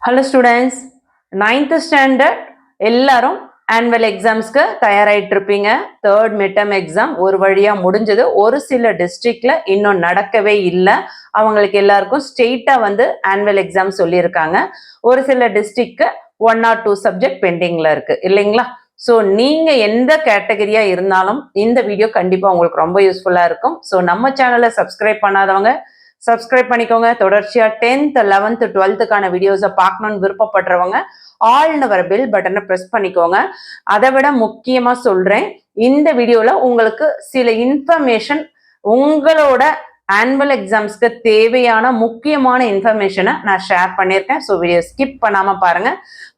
Hello students, 9th standard எல்லாரும் annual examsக்கு தயாராயிட்டு இருப்பீங்க. third midterm exam ஒரு வழியா முடிஞ்சது. ஒரு சில districtல இன்னும் நடக்கவே இல்லை. அவங்களுக்கு எல்லாருக்கும் ஸ்ட்ரெயிட்டா வந்து annual exam சொல்லியிருக்காங்க. ஒரு சில districtக்கு 1 or 2 subject pendingல இருக்கு இல்லைங்களா? ஸோ நீங்க எந்த கேட்டகரியா இருந்தாலும் இந்த வீடியோ கண்டிப்பா உங்களுக்கு ரொம்ப யூஸ்ஃபுல்லா இருக்கும். ஸோ நம்ம சேனலை சப்ஸ்கிரைப் பண்ணாதவங்க சப்ஸ்கிரைப் பண்ணிக்கோங்க. தொடர்ச்சியா 10th 11th 12th வீடியோஸை பார்க்கணும்னு விருப்பப்படுறவங்க ஆல்னு வர பெல் பட்டனை ப்ரெஸ் பண்ணிக்கோங்க. அதை விட முக்கியமா சொல்றேன், இந்த வீடியோல உங்களுக்கு சில இன்ஃபர்மேஷன் உங்களோட ஆனுவல் எக்ஸாம்ஸ்க்கு தேவையான முக்கியமான இன்ஃபர்மேஷனை நான் ஷேர் பண்ணியிருக்கேன். ஸோ வீடியோ ஸ்கிப் பண்ணாம பாருங்க.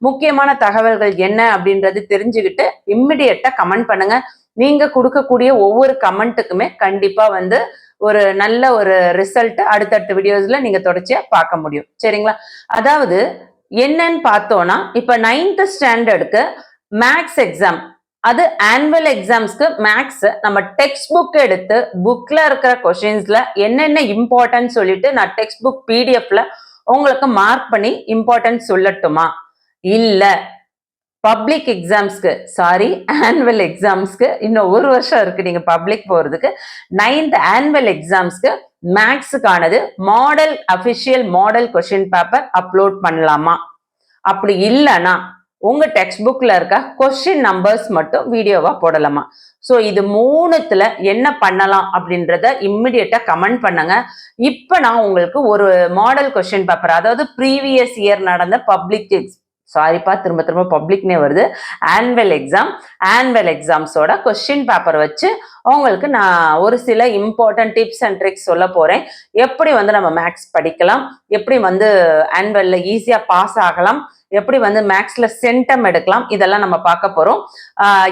முக்கியமான தகவல்கள் என்ன அப்படின்றது தெரிஞ்சுக்கிட்டு இம்மிடியட்டா கமெண்ட் பண்ணுங்க. நீங்க கொடுக்கக்கூடிய ஒவ்வொரு கமெண்ட்டுக்குமே கண்டிப்பா வந்து ஒரு நல்ல ஒரு ரிசல்ட் அடுத்தடுத்த வீடியோஸ்ல நீங்க தொடர்ச்சியா பார்க்க முடியும். சரிங்களா? அதாவது என்னன்னு பார்த்தோம்னா, இப்ப 9th ஸ்டாண்டர்டுக்கு மேக்ஸ் எக்ஸாம், அது ஆனுவல் எக்ஸாம்ஸ்க்கு மேக்ஸ் நம்ம டெக்ஸ்ட் புக் எடுத்து புக்ல இருக்கிற கொஸ்டின்ஸ்ல என்னென்ன இம்பார்ட்டன்ட் சொல்லிட்டு நான் டெக்ஸ்ட் புக் பிடிஎஃப்ல உங்களுக்கு மார்க் பண்ணி இம்பார்ட்டன்ட் சொல்லட்டுமா? இல்ல பப்ளிக் எக்ஸாம்ஸ்க்கு ஆனுவல் எக்ஸாம்ஸ்க்கு இன்னும் ஒரு வருஷம் இருக்கு நீங்க பப்ளிக் போறதுக்கு. 9th ஆனுவல் எக்ஸாம்ஸ்க்கு மேக்ஸுக்கானது model official model question paper upload பண்ணலாமா? அப்படி இல்லைன்னா உங்க டெக்ஸ்ட் புக்ல இருக்க கொஸ்டின் நம்பர்ஸ் மட்டும் வீடியோவா போடலாமா? ஸோ இது மூணுத்துல என்ன பண்ணலாம் அப்படின்றத இம்மிடியட்டா கமெண்ட் பண்ணுங்க. இப்ப நான் உங்களுக்கு ஒரு மாடல் கொஸ்டின் பேப்பர், அதாவது ப்ரீவியஸ் இயர் நடந்த பப்ளிக் திரும்ப திரும்ப பப்ளிக்னே வருது, ஆனுவல் எக்ஸாம்ஸோட கொஸ்டின் பேப்பர் வச்சு உங்களுக்கு நான் ஒரு சில இம்பார்ட்டன்ட் டிப்ஸ் அண்ட் ட்ரிக்ஸ் சொல்ல போறேன். எப்படி வந்து நம்ம மேக்ஸ் படிக்கலாம், எப்படி வந்து ஆனுவல்ல ஈஸியா பாஸ் ஆகலாம், எப்படி வந்து மேக்ஸ்ல சென்டம் எடுக்கலாம், இதெல்லாம் நம்ம பார்க்க போறோம்.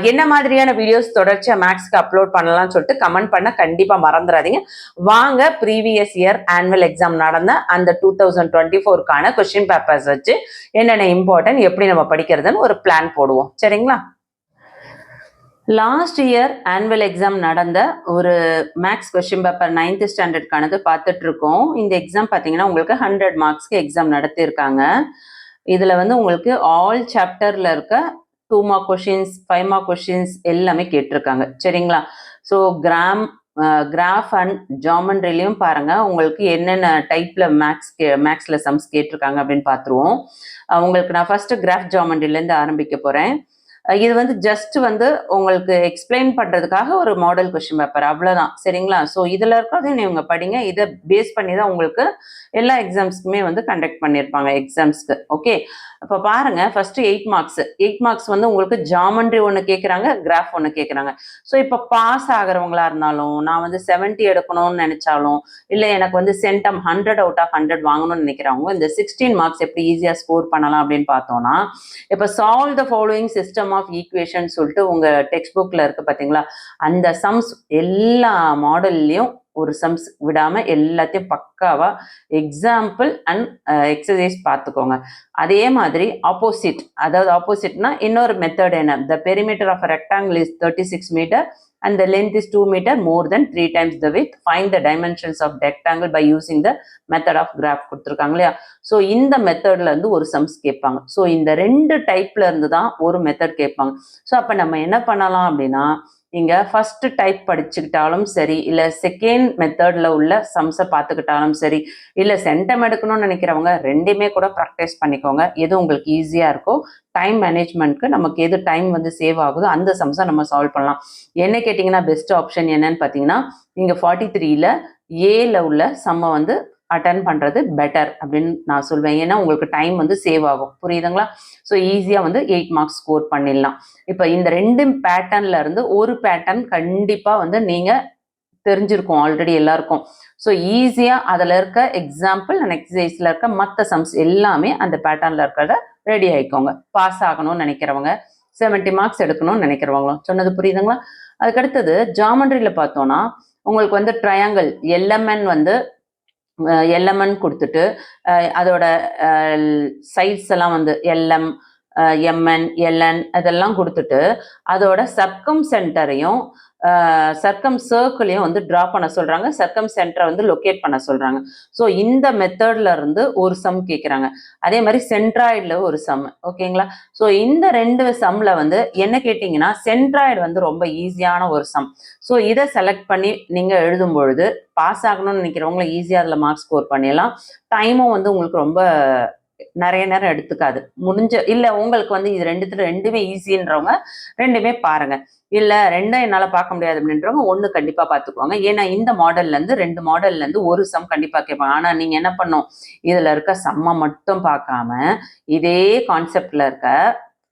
என்ன மாதிரியான வீடியோஸ் தொடர்ச்சியா மேக்ஸ்க்கு அப்லோட் பண்ணலாம்னு சொல்லிட்டு கமெண்ட் பண்ண கண்டிப்பா மறந்துடாதீங்க. வாங்க ப்ரீவியஸ் இயர் ஆனுவல் எக்ஸாம் நடந்த அந்த 2024 கொஸ்டின் பேப்பர்ஸ் வச்சு என்னென்ன இம்பார்ட்டன்ட், எப்படி நம்ம படிக்கிறதுன்னு ஒரு பிளான் போடுவோம். சரிங்களா? லாஸ்ட் இயர் ஆனுவல் எக்ஸாம் நடந்த ஒரு மேக்ஸ் கொஸ்டின் பேப்பர் 9th ஸ்டாண்டர்டுக்கானது பார்த்துட்டு இருக்கோம். இந்த எக்ஸாம் பார்த்தீங்கன்னா உங்களுக்கு 100 மார்க்ஸ்க்கு எக்ஸாம் நடத்தியிருக்காங்க. இதுல வந்து உங்களுக்கு ஆல் சாப்டர்ல இருக்க 2 மார்க் கொஸ்டின்ஸ், 5 மார்க் கொஸ்டின்ஸ் எல்லாமே கேட்டிருக்காங்க. சரிங்களா? ஸோ கிராஃப் அண்ட் ஜாமெண்ட்ரிலையும் பாருங்க உங்களுக்கு என்னென்ன டைப்ல மேக்ஸ்ல சம்ஸ் கேட்டிருக்காங்க அப்படின்னு பார்த்துருவோம். உங்களுக்கு நான் ஃபர்ஸ்ட் கிராஃப் ஜாமெண்ட்ரிலேருந்து ஆரம்பிக்க போறேன். இது வந்து ஜஸ்ட் வந்து உங்களுக்கு எக்ஸ்பிளைன் பண்றதுக்காக ஒரு மாடல் கொஸ்டின் பேப்பர், அவ்வளவுதான். சரிங்களா? ஸோ இதுல இருக்கிறதையும் நீங்க படிங்க. இதை பேஸ் பண்ணி தான் உங்களுக்கு எல்லா எக்ஸாம்ஸ்க்குமே வந்து கண்டக்ட் பண்ணியிருப்பாங்க எக்ஸாம்ஸ்க்கு. ஓகே, அப்போ பாருங்க, ஃபர்ஸ்ட் 8 மார்க்ஸ் வந்து உங்களுக்கு ஜாமெண்ட்ரி ஒன்று கேட்குறாங்க, கிராஃப் ஒன்று கேட்குறாங்க. ஸோ இப்போ பாஸ் ஆகிறவங்களா இருந்தாலும், நான் வந்து 70 எடுக்கணும்னு நினைச்சாலும், இல்லை எனக்கு வந்து சென்டம் 100 out of 100 வாங்கணும்னு நினைக்கிறவங்க இந்த 16 மார்க்ஸ் எப்படி ஈஸியா ஸ்கோர் பண்ணலாம் அப்படின்னு பார்த்தோம்னா, இப்போ solve the following system of equation சொல்லிட்டு உங்க டெக்ஸ்ட் புக்ல இருக்கு பாத்தீங்களா, அந்த சம்ஸ் எல்லா மாடல்லையும் ஒரு சம்ஸ் விடாம எல்லாத்தையும் பக்காவா எக்ஸாம்பிள் அண்ட் எக்ஸசைஸ் பார்த்துக்கோங்க. அதே மாதிரி ஆப்போசிட்னா இன்னொரு மெத்தட் என்ன, the perimeter of rectangle is 36 metre and the length is 2 meter more than 3 times the width. Find the dimensions of rectangle by using the method of graph கொடுத்துருக்காங்க இல்லையா? So இந்த மெத்தட்ல இருந்து ஒரு சம்ஸ் கேட்பாங்க. ஸோ இந்த 2 டைப்ல இருந்து தான் ஒரு மெத்தட் கேட்பாங்க. ஸோ அப்ப நம்ம என்ன பண்ணலாம் அப்படின்னா, நீங்க ஃபர்ஸ்ட் டைப் படிச்சுக்கிட்டாலும் சரி, இல்ல செகண்ட் மெத்தட்ல உள்ள சம்ஸை பார்த்துக்கிட்டாலும் சரி, இல்ல சென்டம் எடுக்கணும்னு நினைக்கிறவங்க ரெண்டுமே கூட ப்ராக்டிஸ் பண்ணிக்கோங்க. எது உங்களுக்கு ஈஸியா இருக்கோ, டைம் மேனேஜ்மெண்ட்க்கு நமக்கு எது டைம் வந்து சேவ் ஆகுதோ அந்த சம்ஸை நம்ம சால்வ் பண்ணலாம். என்ன கேட்டிங்கன்னா பெஸ்ட் ஆப்ஷன் என்னன்னு பார்த்தீங்கன்னா, நீங்க 43ல ஏல உள்ள சம்மை வந்து அட்டன் பண்றது பெட்டர் அப்படின்னு நான் சொல்வேன். ஏன்னா உங்களுக்கு டைம் வந்து சேவ் ஆகும். புரியுதுங்களா? ஸோ ஈஸியா வந்து 8 மார்க்ஸ் ஸ்கோர் பண்ணிடலாம். இப்போ இந்த 2 பேட்டர்ன்ல இருந்து ஒரு பேட்டர்ன் கண்டிப்பா வந்து நீங்க தெரிஞ்சிருக்கும் ஆல்ரெடி எல்லாருக்கும். ஸோ ஈஸியா அதுல இருக்க எக்ஸாம்பிள் அண்ட் எக்ஸசைஸ்ல இருக்க மற்ற சம்ஸ் எல்லாமே அந்த பேட்டர்ன்ல இருக்கிறத ரெடி ஆயிக்கோங்க. பாஸ் ஆகணும்னு நினைக்கிறவங்க, 70 மார்க்ஸ் எடுக்கணும்னு நினைக்கிறவங்களும். சொன்னது புரியுதுங்களா? அதுக்கடுத்தது ஜாமெண்ட்ரியில பார்த்தோம்னா உங்களுக்கு வந்து ட்ரையாங்கிள் எல்எம்என் வந்து எல்எம்என் கொடுத்துட்டு அதோட சைட்ஸ் எல்லாம் வந்து எல்எம் எம்என் எல்என் அதெல்லாம் கொடுத்துட்டு அதோட சர்க்கம் சென்டரையும் சர்க்கம் சர்க்கிளையும் வந்து ட்ரா பண்ண சொல்றாங்க, சர்க்கம் சென்டரை வந்து லொக்கேட் பண்ண சொல்றாங்க. ஸோ இந்த மெத்தட்ல இருந்து ஒரு சம் கேட்குறாங்க. அதே மாதிரி சென்ட்ராய்டில் ஒரு சம். ஓகேங்களா? ஸோ இந்த 2 சம்ல வந்து என்ன கேட்டிங்கன்னா சென்ட்ராய்டு வந்து ரொம்ப ஈஸியான ஒரு சம். ஸோ இதை செலக்ட் பண்ணி நீங்க எழுதும் பொழுது பாஸ் ஆகணும்னு நினைக்கிறவங்கள ஈஸியாக அதில் மார்க் ஸ்கோர் பண்ணிடலாம். டைமும் வந்து உங்களுக்கு ரொம்ப நிறைய நேரம் எடுத்துக்காது. இல்ல உங்களுக்கு வந்து இது ரெண்டுமே ஈஸின்றவங்க ரெண்டுமே பாருங்க. இல்ல ரெண்டும் என்னால பார்க்க முடியாது அப்படின்றவங்க ஒண்ணு கண்டிப்பா பார்த்துக்குவாங்க. ஏன்னா இந்த மாடல்ல இருந்து 2 மாடல்ல இருந்து ஒரு சம் கண்டிப்பா கேட்பாங்க. ஆனா நீங்க என்ன பண்ணும், இதுல இருக்க சம்ம மட்டும் பார்க்காம இதே கான்செப்ட்ல இருக்க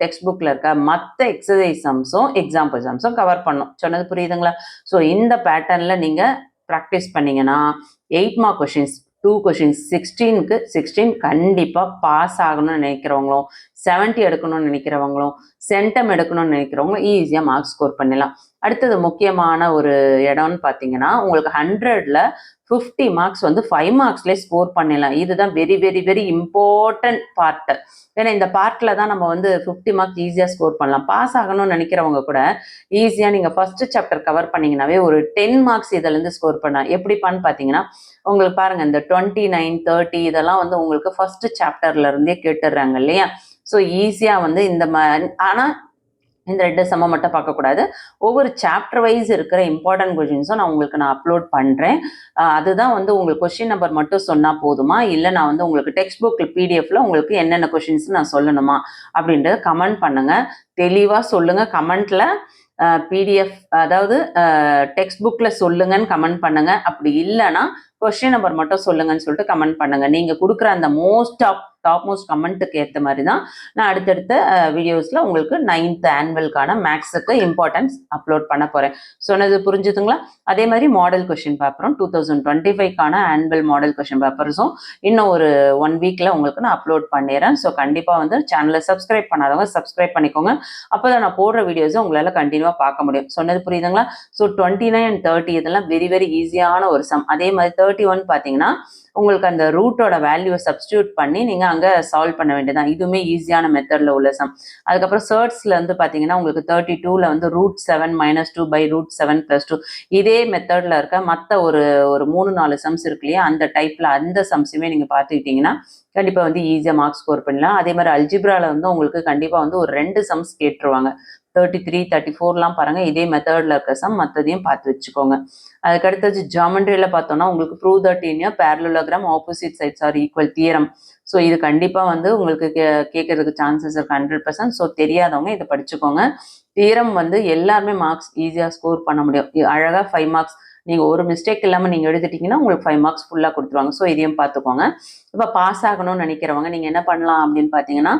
டெக்ஸ்ட் புக்ல இருக்க மற்ற எக்ஸசைஸ் சம்ஸும் எக்ஸாம்பிள் சம்ஸும் கவர் பண்ணும். சொன்னது புரியுதுங்களா? ஸோ இந்த பேட்டர்ன்ல நீங்க ப்ராக்டிஸ் பண்ணீங்கன்னா 8 மார்க் கொஷின்ஸ் 2 கொஷின்ஸ் 16க்கு 16 கண்டிப்பா பாஸ் ஆகணும்னு நினைக்கிறவங்களும் 70 எடுக்கணும்னு நினைக்கிறவங்களும் சென்டம் எடுக்கணும்னு நினைக்கிறவங்களும் ஈஸியா மார்க் ஸ்கோர் பண்ணலாம். அடுத்தது முக்கியமான ஒரு இடம்னு பார்த்தீங்கன்னா உங்களுக்கு 100ல 50 மார்க்ஸ் வந்து 5 மார்க்ஸ்லேயே ஸ்கோர் பண்ணிடலாம். இதுதான் very very very important part. ஏன்னா இந்த பார்ட்ல தான் நம்ம வந்து 50 மார்க்ஸ் ஈஸியாக ஸ்கோர் பண்ணலாம். பாஸ் ஆகணும்னு நினைக்கிறவங்க கூட ஈஸியாக நீங்கள் ஃபர்ஸ்ட் சாப்டர் கவர் பண்ணீங்கன்னாவே ஒரு 10 மார்க்ஸ் இதுலேருந்து ஸ்கோர் பண்ணலாம். எப்படிப்பான்னு பார்த்தீங்கன்னா உங்களுக்கு பாருங்க இந்த 29, 30 இதெல்லாம் வந்து உங்களுக்கு ஃபர்ஸ்ட் சாப்டர்ல இருந்தே கேட்டுடுறாங்க இல்லையா? ஸோ ஈஸியாக வந்து இந்த ஆனால் இந்த 2 சம்ம மட்டும் பார்க்கக்கூடாது. ஒவ்வொரு சாப்டர் வைஸ் இருக்கிற இம்பார்ட்டன்ட் கொஷின்ஸும் நான் அப்லோட் பண்ணுறேன். அதுதான் வந்து உங்களுக்கு கொஷின் நம்பர் மட்டும் சொன்னால் போதுமா, இல்லை நான் வந்து உங்களுக்கு டெக்ஸ்ட் புக் பிடிஎஃப்ல உங்களுக்கு என்னென்ன கொஷின்ஸ் நான் சொல்லணுமா அப்படின்றத கமெண்ட் பண்ணுங்க. தெளிவாக சொல்லுங்க கமெண்ட்ல. பிடிஎஃப் அதாவது டெக்ஸ்ட் புக்ல சொல்லுங்கன்னு கமெண்ட் பண்ணுங்க. அப்படி இல்லைன்னா கொஸ்டின் நம்பர் மட்டும் சொல்லுங்கன்னு சொல்லிட்டு கமெண்ட் பண்ணுங்க. நீங்க கொடுக்குற அந்த டாப் மோஸ்ட் கமெண்ட்டுக்கு ஏற்ற மாதிரி தான் நான் அடுத்தடுத்த வீடியோஸ்ல உங்களுக்கு 9th ஆனுவலுக்கான மேக்ஸுக்கு இம்பார்ட்டன்ஸ் அப்லோட் பண்ண போறேன். சொன்னது புரிஞ்சுதுங்களா? அதே மாதிரி மாடல் கொஸ்டின் பேப்பரும் 2025க்கான ஆனுவல் மாடல் கொஸ்டின் பேப்பர்ஸும் இன்னும் ஒரு 1 வீக்ல உங்களுக்கு நான் அப்லோட் பண்ணிடுறேன். ஸோ கண்டிப்பா வந்து சேனலை சப்ஸ்கிரைப் பண்ணாதவங்க சப்ஸ்கிரைப் பண்ணிக்கோங்க. அப்போதான் நான் போடுற வீடியோஸை உங்களால கண்டினியூவா பார்க்க முடியும். சொன்னது புரியுதுங்களா? ஸோ 29 and 30 இதெல்லாம் வெரி வெரி ஈஸியான ஒரு சம். அதே மாதிரி 31 பார்த்தீங்கன்னா உங்களுக்கு அந்த ரூட்டோட வேல்யூவை சப்ஸ்டியூட் பண்ணி நீங்க அங்க சால்வ் பண்ண வேண்டியதான். இதுவுமே ஈஸியான மெத்தட்ல உள்ள சம். அதுக்கப்புறம் சர்ட்ஸ்ல வந்து பாத்தீங்கன்னா உங்களுக்கு 32ல வந்து √7 - 2 / √7 + 2 இதே மெத்தட்ல இருக்க மற்ற ஒரு 3-4 சம்ஸ் இருக்கு இல்லையா, அந்த டைப்ல அந்த சம்ஸுமே நீங்க பார்த்துக்கிட்டீங்கன்னா கண்டிப்பா வந்து ஈஸியா மார்க் ஸ்கோர் பண்ணலாம். அதே மாதிரி அல்ஜிப்ரால வந்து உங்களுக்கு கண்டிப்பா வந்து ஒரு 2 சம்ஸ் கேட்டுருவாங்க. 33, 34லாம் பாருங்க இதே மெத்தட்ல இருக்க சம், மற்றதையும் பார்த்து வச்சுக்கோங்க. அதுக்கு அடுத்தது ஜாமெண்ட்ரியில பார்த்தோம்னா உங்களுக்கு prove that in a parallelogram opposite sides are equal theorem. So இது கண்டிப்பா வந்து உங்களுக்கு கேட்கறதுக்கு சான்சஸ் இருக்கு 100%. ஸோ தெரியாதவங்க இதை படிச்சுக்கோங்க. தியரம் வந்து எல்லாருமே மார்க்ஸ் ஈஸியா ஸ்கோர் பண்ண முடியும். அழகா 5 மார்க்ஸ் நீங்க ஒரு மிஸ்டேக் இல்லாம நீங்க எழுதிட்டீங்கன்னா உங்களுக்கு 5 மார்க்ஸ் ஃபுல்லா கொடுத்துருவாங்க. ஸோ இதையும் பார்த்துக்கோங்க. இப்போ பாஸ் ஆகணும்னு நினைக்கிறவங்க நீங்க என்ன பண்ணலாம் அப்படின்னு பார்த்தீங்கன்னா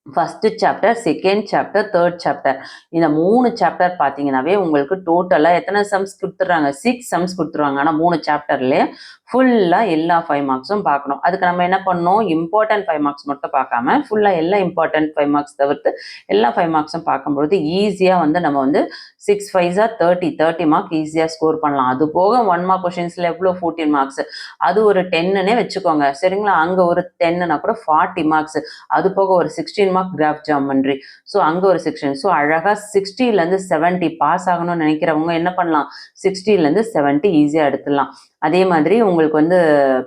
first chapter, second chapter, third chapter இந்த 3 சாப்டர் பார்த்தீங்கன்னாவே உங்களுக்கு டோட்டலா எத்தனை சம்ஸ் கொடுத்துட்றாங்க, 6 சம்ஸ் கொடுத்துருவாங்க. ஆனால் 3 சாப்டர்லேயே ஃபுல்லா எல்லா 5 மார்க்ஸும் பார்க்கணும். அதுக்கு நம்ம என்ன பண்ணணும், இம்பார்ட்டன்ட் 5 மார்க்ஸ் மட்டும் பார்க்காம ஃபுல்லா எல்லா இம்பார்ட்டன்ட் 5 மார்க்ஸ் தவிர்த்து எல்லா 5 மார்க்ஸும் பார்க்கும்பொழுது ஈஸியா வந்து நம்ம வந்து 6 5s 30 மார்க் ஈஸியா ஸ்கோர் பண்ணலாம். அது போக 1 மார்க் கொஸ்டின்ஸ்ல எவ்வளோ 14 மார்க்ஸ், அது ஒரு 10னே வச்சுக்கோங்க சரிங்களா. அங்க ஒரு 10னா கூட 40 மார்க்ஸ், அது போக ஒரு 16 மார்க் கிராஃப் ஜாமெண்ட்ரி, ஸோ அங்க ஒரு 16. ஸோ அழகா 60லேருந்து 70 பாஸ் ஆகணும்னு நினைக்கிறவங்க என்ன பண்ணலாம், 60லேருந்து 70 ஈஸியா எடுத்துடலாம். அதே மாதிரி உங்களுக்கு வந்து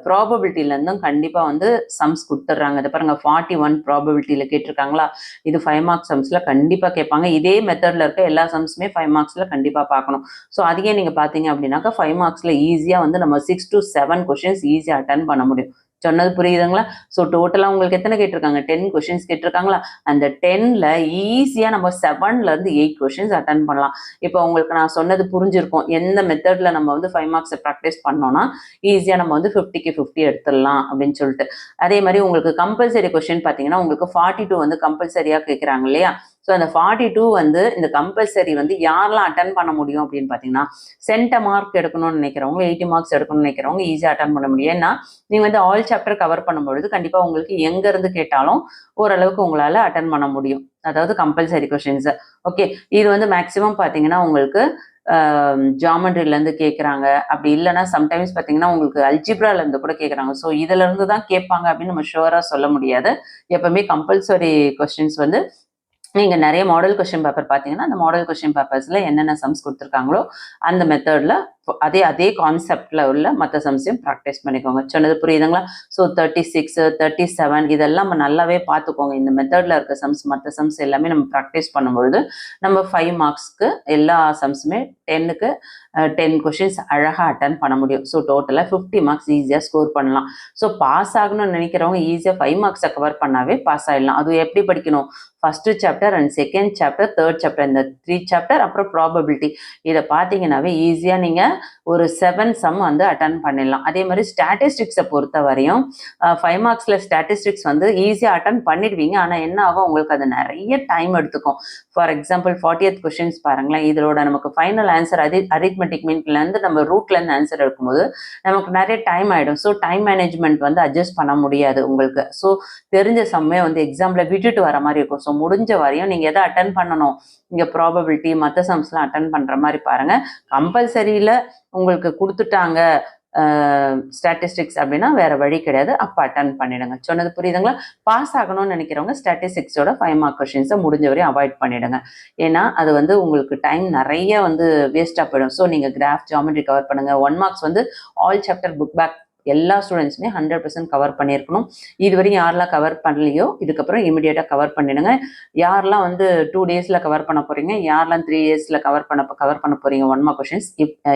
ப்ராபபிலிட்டிலேருந்தும் கண்டிப்பா வந்து சம்ஸ் கொடுத்துட்றாங்க. இதை பாருங்க 41 ப்ராபபிலிட்டியில கேட்டிருக்காங்களா, இது 5 மார்க் சம்ஸ்ல கண்டிப்பா கேட்பாங்க. இதே மெத்தட்ல இருக்க எல்லா சம்ஸுமே 5 மார்க்ஸ்ல கண்டிப்பா பார்க்கணும். ஸோ அதையே நீங்க பாத்தீங்க அப்படின்னாக்கா 5 மார்க்ஸ்ல ஈஸியா வந்து நம்ம 6 to 7 கொஸ்டின்ஸ் ஈஸியா அட்டன் பண்ண முடியும். சொன்னது புரியுதுங்களா? ஸோ டோட்டலா உங்களுக்கு எத்தனை கேட்டிருக்காங்க, 10 கொஸ்டின்ஸ் கேட்டிருக்காங்களா. அந்த 10ல ஈஸியா நம்ம 7லேருந்து 8 கொஸ்டின்ஸ் அட்டன் பண்ணலாம். இப்போ உங்களுக்கு நான் சொன்னது புரிஞ்சிருக்கும், எந்த மெத்தட்ல நம்ம வந்து 5 மார்க்ஸ் ப்ராக்டிஸ் பண்ணோம்னா ஈஸியா நம்ம வந்து 50க்கு 50 எடுத்துடலாம் அப்படின்னு சொல்லிட்டு. அதே மாதிரி உங்களுக்கு கம்பல்சரி கொஸ்டின் பார்த்தீங்கன்னா உங்களுக்கு 42 வந்து கம்பல்சரியா கேட்குறாங்க இல்லையா. ஸோ அந்த 42 வந்து இந்த கம்பல்சரி வந்து யாரெல்லாம் அட்டன் பண்ண முடியும் அப்படின்னு பார்த்தீங்கன்னா, சென்ட மார்க் எடுக்கணும்னு நினைக்கிறவங்க, 80 மார்க்ஸ் எடுக்கணும்னு நினைக்கிறவங்க ஈஸியாக அட்டன் பண்ண முடியும். ஏன்னா நீங்க வந்து ஆல் சாப்டர் கவர் பண்ணும்பொழுது கண்டிப்பா உங்களுக்கு எங்க இருந்து கேட்டாலும் ஓரளவுக்கு உங்களால அட்டன் பண்ண முடியும். அதாவது கம்பல்சரி கொஸ்டின்ஸ். ஓகே, இது வந்து மேக்சிமம் பார்த்தீங்கன்னா உங்களுக்கு ஜாமெண்ட்ரிலேருந்து கேட்குறாங்க. அப்படி இல்லைன்னா சம்டைம்ஸ் பார்த்தீங்கன்னா உங்களுக்கு அல்ஜிப்ராலேருந்து கூட கேட்குறாங்க. ஸோ இதிலேருந்து தான் கேட்பாங்க அப்படின்னு நம்ம ஷுவராக சொல்ல முடியாது. எப்பவுமே கம்பல்சரி கொஸ்டின்ஸ் வந்து நீங்க நிறைய மாடல் கொஸ்டின் பேப்பர் பார்த்தீங்கன்னா, அந்த மாடல் கொஸ்டின் பேப்பர்ஸ்ல என்னென்ன சம்ஸ் குடுத்துருக்காங்களோ, அந்த மெத்தட்ல அதே கான்செப்ட்ல உள்ள மத்த சம்ஸையும் பிராக்டிஸ் பண்ணிக்கோங்க. சொன்னது புரியுதுங்களா? ஸோ 36, 37 இதெல்லாம் நம்ம நல்லாவே பார்த்துக்கோங்க. இந்த மெத்தட்ல இருக்க சம்ஸ், மத்த சம்ஸ் எல்லாமே நம்ம பிராக்டிஸ் பண்ணும்பொழுது, நம்ம 5 மார்க்ஸ்க்கு எல்லா சம்ஸுமே 10க்கு 10 கொஸ்டின்ஸ் அழகா அட்டெண்ட் பண்ண முடியும். ஸோ டோட்டலா 50 மார்க்ஸ் ஈஸியா ஸ்கோர் பண்ணலாம். ஸோ பாஸ் ஆகணும்னு நினைக்கிறவங்க ஈஸியா 5 மார்க்ஸை கவர் பண்ணாவே பாஸ் ஆயிடலாம். அது எப்படி படிக்கணும்? First chapter and second chapter, third chapter, இந்த 3 சாப்டர், அப்புறம் ப்ராபபிலிட்டி இதை பார்த்தீங்கன்னாவே ஈஸியாக நீங்கள் ஒரு 7 சம் வந்து அட்டன் பண்ணிடலாம். அதே மாதிரி ஸ்டாட்டிஸ்டிக்ஸை பொறுத்த வரையும் 5 மார்க்ஸில் ஸ்டாட்டிஸ்டிக்ஸ் வந்து ஈஸியாக அட்டன் பண்ணிடுவீங்க. ஆனால் என்ன ஆகும், உங்களுக்கு அது நிறைய டைம் எடுத்துக்கும். ஃபார் எக்ஸாம்பிள் 40th கொஸ்டின்ஸ் பாருங்களேன், இதோட நமக்கு ஃபைனல் ஆன்சர் அரித்மெட்டிக் மீன்லேருந்து நம்ம ரூட்லேருந்து ஆன்சர் எடுக்கும்போது நமக்கு நிறைய டைம் ஆகிடும். ஸோ டைம் மேனேஜ்மெண்ட் வந்து அட்ஜஸ்ட் பண்ண முடியாது உங்களுக்கு. ஸோ தெரிஞ்ச சம்மே வந்து எக்ஸாமில் விட்டுட்டு வர மாதிரி இருக்கும். ஸோ முடிஞ்ச வரையும் நீங்கள் எதை அட்டன் பண்ணணும், இங்கே ப்ராபபிலிட்டி மற்ற சம்ஸ்லாம் அட்டன் பண்ணுற மாதிரி பாருங்கள். கம்பல்சரியில் உங்களுக்கு கொடுத்துட்டாங்க ஸ்டாட்டிஸ்டிக்ஸ் அப்படின்னா வேற வழி கிடையாது, அப்போ அட்டன் பண்ணிடுங்க. சொன்னது புரியுதுங்களா? பாஸ் ஆகணும்னு நினைக்கிறவங்க ஸ்டாட்டிஸ்டிக்ஸோட 5 மார்க் கொஸ்டின்ஸை முடிஞ்ச வரையும் அவாய்ட் பண்ணிடுங்க. ஏன்னா அது வந்து உங்களுக்கு டைம் நிறைய வந்து வேஸ்ட்டாக போயிடும். ஸோ நீங்கள் கிராஃப், ஜாமெட்ரி கவர் பண்ணுங்க. 1 மார்க்ஸ் வந்து ஆல் சாப்டர் புக் பேக் எல்லா ஸ்டூடெண்ட்ஸுமே 100% கவர் பண்ணியிருக்கணும். இதுவரையும் யாரெல்லாம் கவர் பண்ணலையோ இதுக்கப்புறம் இமிடியேட்டாக கவர் பண்ணிடுங்க. யாரெல்லாம் வந்து 2 டேஸில் கவர் பண்ண போகிறீங்க, யாரெல்லாம் 3 டேஸில் கவர் பண்ண போகிறீங்க 1 மார்க் கொஸ்டின்ஸ்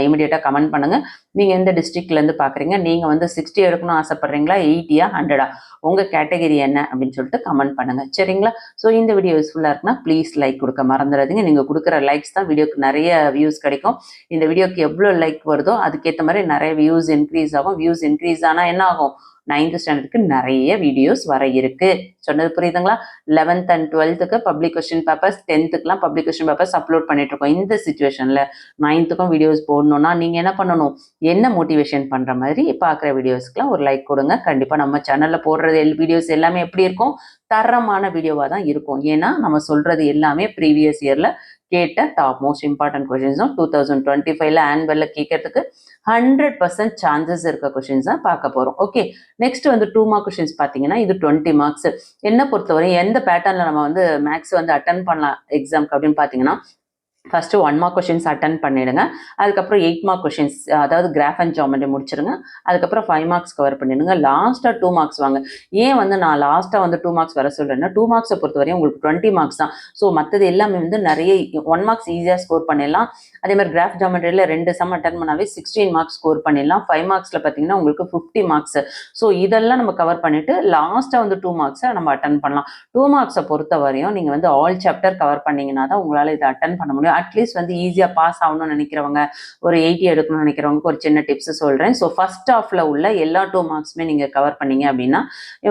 இமிடியேட்டாக கமெண்ட் பண்ணுங்கள். நீங்கள் எந்த டிஸ்ட்ரிக்ட்லேருந்து பார்க்குறீங்க, நீங்கள் வந்து 60 எடுக்கணும்னு ஆசைப்பட்றீங்களா, 80யா, 100ஆ, உங்கள் கேட்டகரி என்ன அப்படின்னு சொல்லிட்டு கமெண்ட் பண்ணுங்கள். சரிங்களா? ஸோ இந்த வீடியோ யூஸ்ஃபுல்லாக இருக்குன்னா ப்ளீஸ் லைக் கொடுக்க மறந்துடாதீங்க. நீங்கள் கொடுக்குற லைக்ஸ் தான் வீடியோக்கு நிறைய வியூஸ் கிடைக்கும். இந்த வீடியோக்கு எவ்வளோ லைக் வருதோ அதுக்கேற்ற மாதிரி நிறைய வியூஸ் இன்க்ரீஸ் ஆகும். வியூஸ் இன்க்ரீஸ் ஆனால் என்ன ஆகும், 9th ஸ்டாண்டர்டுக்கு நிறைய வீடியோஸ் வர இருக்கு. சொன்னது புரியுதுங்களா? 11th and 12th public question papers, 10th public question papers upload பண்ணிட்டு இருக்கோம். இந்த சிச்சுவேஷன்ல 9th வீடியோஸ் போடணும்னா நீங்க என்ன பண்ணணும், என்ன மோட்டிவேஷன் பண்ற மாதிரி பார்க்குற வீடியோஸ்க்குலாம் ஒரு லைக் கொடுங்க. கண்டிப்பா நம்ம சேனல்ல போடுறது வீடியோஸ் எல்லாமே எப்படி இருக்கும், தரமான வீடியோவா தான் இருக்கும். ஏன்னா நம்ம சொல்றது எல்லாமே ப்ரீவியஸ் இயர்ல கேட்ட டாப் மோஸ்ட் இம்பார்ட்டன்ட் கொஸ்டின்ஸும் 2025ல ஆனுவல்ல கேட்கறதுக்கு 100% சான்சஸ் இருக்க கொஸ்டின்ஸ் தான் பார்க்க போறோம். ஓகே, நெக்ஸ்ட் வந்து 2 மார்க் கொஸ்டின்ஸ் பார்த்தீங்கன்னா இது 20 மார்க்ஸ். என்ன பொறுத்தவரை எந்த பேட்டர்ன்ல நம்ம வந்து மேக்ஸ் வந்து அட்டன் பண்ணலாம் எக்ஸாம்க்கு அப்படின்னு பார்த்தீங்கன்னா, ஃபர்ஸ்ட் 1 மார்க் கொஸ்டின்ஸ் அட்டன் பண்ணிடுங்க. அதுக்கப்புறம் 8 மார்க் கொஸ்டின்ஸ், அதாவது கிராஃப் அண்ட் ஜாமெட்ரி முடிச்சிருங்க. அதுக்கப்புறம் 5 மார்க்ஸ் கவர் பண்ணிடுங்க. லாஸ்ட்டாக 2 மார்க்ஸ் வாங்க. ஏன் வந்து நான் லாஸ்ட்டாக வந்து 2 மார்க்ஸ் வர சொல்கிறேன்னா, 2 மார்க்ஸை பொறுத்தவரையும் உங்களுக்கு 20 மார்க்ஸ் தான். ஸோ மற்றது எல்லாமே வந்து நிறைய 1 மார்க்ஸ் ஈஸியாக ஸ்கோர் பண்ணிடலாம். அதே மாதிரி கிராஃப் ஜாமெட்ரியில் 2 சம் அட்டன் பண்ணாவே 16 மார்க்ஸ் ஸ்கோர் பண்ணிடலாம். 5 மார்க்ஸில் பார்த்தீங்கன்னா உங்களுக்கு 50 மார்க்ஸ். ஸோ இதெல்லாம் நம்ம கவர் பண்ணிட்டு லாஸ்ட்டாக வந்து 2 மார்க்ஸை நம்ம அட்டன் பண்ணலாம். 2 மார்க்ஸை பொறுத்த வரையும் நீங்கள் வந்து ஆல் சாப்டர் கவர் பண்ணீங்கன்னா தான் உங்களால் இதை அட்டன் பண்ண முடியும். அட்லீஸ்ட் வந்து ஈஸியாக பாஸ் ஆகணும்னு நினைக்கிறவங்க, ஒரு 80 எடுக்கணும்னு நினைக்கிறவங்களுக்கு ஒரு சின்ன டிப்ஸ் சொல்கிறேன். ஸோ ஃபர்ஸ்ட் ஹாஃப்ல உள்ள எல்லா 2 மார்க்ஸுமே நீங்கள் கவர் பண்ணீங்க அப்படின்னா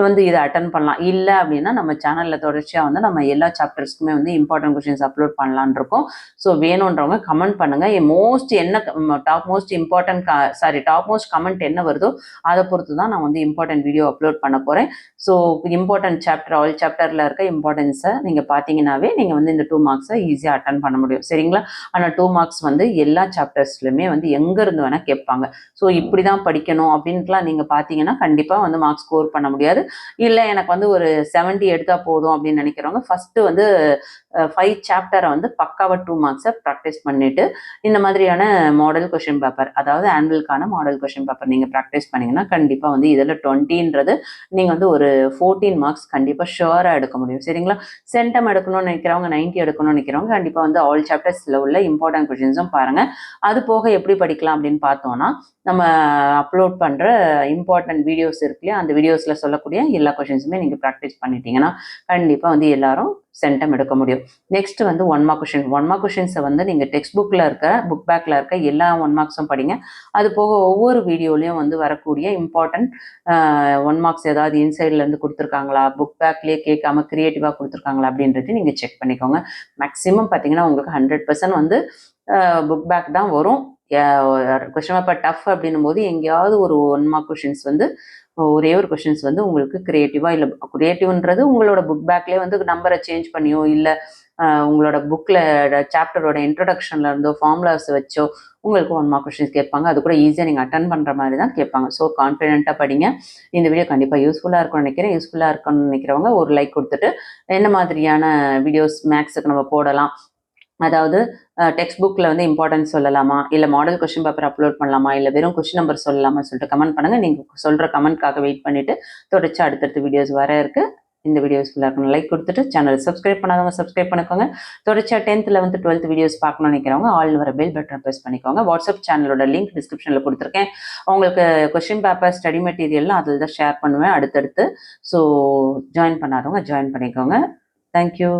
வந்து இதை அட்டன் பண்ணலாம். இல்லை அப்படின்னா நம்ம சேனலில் தொடர்ச்சியாக வந்து நம்ம எல்லா சாப்டர்ஸ்க்குமே வந்து இம்பார்ட்டன்ட் கொஸ்டின்ஸ் அப்லோட் பண்ணலான் இருக்கோம். ஸோ வேணுன்றவங்க கமெண்ட் பண்ணுங்க. மோஸ்ட் என்ன டாப் மோஸ்ட் கமெண்ட் என்ன வருதோ அதை பொறுத்து தான் நான் வந்து இம்பார்ட்டன்ட் வீடியோ அப்லோட் பண்ண போகிறேன். ஸோ இம்பார்ட்டன்ட் சாப்டர், ஆல் சாப்டரில் இருக்க இம்பார்ட்டன்ஸை நீங்கள் பார்த்தீங்கன்னாவே நீங்கள் வந்து இந்த 2 மார்க்ஸை ஈஸியாக அட்டன் பண்ண முடியும். சரிங்களா? ஆனால் 2 மார்க்ஸ் வந்து எல்லா சாப்டர்ஸ்லையுமே வந்து எங்கேருந்து வேணால் கேட்பாங்க. ஸோ இப்படி தான் படிக்கணும் அப்படின்ட்டுலாம் நீங்கள் பார்த்தீங்கன்னா கண்டிப்பாக வந்து மார்க்ஸ் ஸ்கோர் பண்ண முடியாது. இல்லை எனக்கு வந்து ஒரு 70 எடுத்தால் போதும் அப்படின்னு நினைக்கிறவங்க ஃபஸ்ட்டு வந்து 5 சாப்டரை வந்து பக்காவாக 2 மார்க்ஸை ப்ராக்டிஸ் பண்ணிட்டு இந்த மாதிரியான மாடல் கொஸ்டின் பேப்பர், அதாவது ஆனுவலுக்கான மாடல் கொஸ்டின் பேப்பர் நீங்கள் ப்ராக்டிஸ் பண்ணிங்கன்னா கண்டிப்பாக வந்து இதில் 20ன்றது நீங்கள் வந்து ஒரு 14 மார்க்ஸ் கண்டிப்பாக ஷுவராக எடுக்க முடியும். சரிங்களா? சென்டம் எடுக்கணும்னு நினைக்கிறவங்க, 90 எடுக்கணும்னு நினைக்கிறவங்க கண்டிப்பாக வந்து ஆல் சாப்டர்ஸில் உள்ள இம்பார்ட்டன்ட் கொஸ்டின்ஸும் பாருங்கள். அது போக எப்படி படிக்கலாம் அப்படின்னு பார்த்தோம்னா, நம்ம அப்லோட் பண்ணுற இம்பார்ட்டன்ட் வீடியோஸ் இருக்கு இல்லையா, அந்த வீடியோஸில் சொல்லக்கூடிய எல்லா கொஸ்டின்ஸுமே நீங்கள் ப்ராக்டிஸ் பண்ணிட்டீங்கன்னா கண்டிப்பாக வந்து எல்லாரும் சென்டம் எடுக்க முடியும். நெக்ஸ்ட் வந்து 1 மார்க் கொஸ்டின். 1 மார்க் கொஸ்டின்ஸை வந்து நீங்கள் டெக்ஸ்ட் புக்கில் இருக்க, புக் பேக்கில் இருக்க எல்லா 1 மார்க்ஸும் படிங்க. அது போக ஒவ்வொரு வீடியோலையும் வந்து வரக்கூடிய இம்பார்ட்டன்ட் 1 மார்க்ஸ் ஏதாவது இன்சைட்லேருந்து கொடுத்துருக்காங்களா, புக் பேக்லேயே கேட்காம கிரியேட்டிவாக கொடுத்துருக்காங்களா அப்படின்றது நீங்கள் செக் பண்ணிக்கோங்க. மேக்ஸிமம் பார்த்தீங்கன்னா உங்களுக்கு 100% வந்து புக் பேக் தான் வரும். கொஸ்டின் பேப்பர் டஃப் அப்படின்னும் போது எங்கேயாவது ஒரு 1 மார்க் கொஷின்ஸ் வந்து ஒரே ஒரு கொஷின்ஸ் வந்து உங்களுக்கு கிரியேட்டிவாக இல்லை கிரியேட்டிவ்ன்றது உங்களோட புக் பேக்லேயே வந்து நம்பரை சேஞ்ச் பண்ணியோ இல்லை உங்களோட புக்கில் சாப்டரோட இன்ட்ரொடக்ஷன்ல இருந்தோ ஃபார்முலாஸ் வச்சோ உங்களுக்கு 1 மார்க் கொஷின்ஸ் கேட்பாங்க. அது கூட ஈஸியாக நீங்கள் அட்டன் பண்ணுற மாதிரி தான் கேட்பாங்க. ஸோ கான்ஃபிடென்ட்டாக படிங்க. இந்த வீடியோ கண்டிப்பாக யூஸ்ஃபுல்லாக இருக்கும்னு நினைக்கிறேன். யூஸ்ஃபுல்லாக இருக்கும்னு நினைக்கிறவங்க ஒரு லைக் கொடுத்துட்டு என்ன மாதிரியான வீடியோஸ் மேக்ஸுக்கு நம்ம போடலாம், அதாவது டெக்ஸ்ட் புக்கில் வந்து இம்பார்ட்டன்ஸ் சொல்லலாமா, இல்லை மாடல் கொஸ்டின் பேப்பர் அப்லோட் பண்ணலாமா, இல்லை வெறும் கொஸ்டின் நம்பர் சொல்லலாமா சொல்லிட்டு கமெண்ட் பண்ணுங்கள். நீங்கள் சொல்கிற கமெண்ட்காக வெயிட் பண்ணிவிட்டு தொடர்ச்சி அடுத்தடுத்த வீடியோஸ் வர இருக்குது. இந்த வீடியோ யூஸ்ஃபுல்லாக இருக்கணும். லைக் கொடுத்துட்டு சேனல் சப்ஸ்கிரைப் பண்ணாதவங்க சப்ஸ்கிரைப் பண்ணிக்கோங்க. தொடர்ச்சியாக 10th 11th 12th வீடியோஸ் பார்க்கணும்னு நினைக்கிறவங்க ஆல் வர பெல் பட்டன் ப்ரெஸ் பண்ணிக்கோங்க. வாட்ஸ்அப் சேனலோட லிங்க் டிஸ்கிரிப்ஷனில் கொடுத்துருக்கேன். உங்களுக்கு கொஸ்டின் பேப்பர் ஸ்டடி மெட்டீரியல்லாம் அதில் தான் ஷேர் பண்ணுவேன் அடுத்தடுத்து. ஸோ ஜாயின் பண்ணாதவங்க ஜாயின் பண்ணிக்கோங்க. தேங்க்யூ.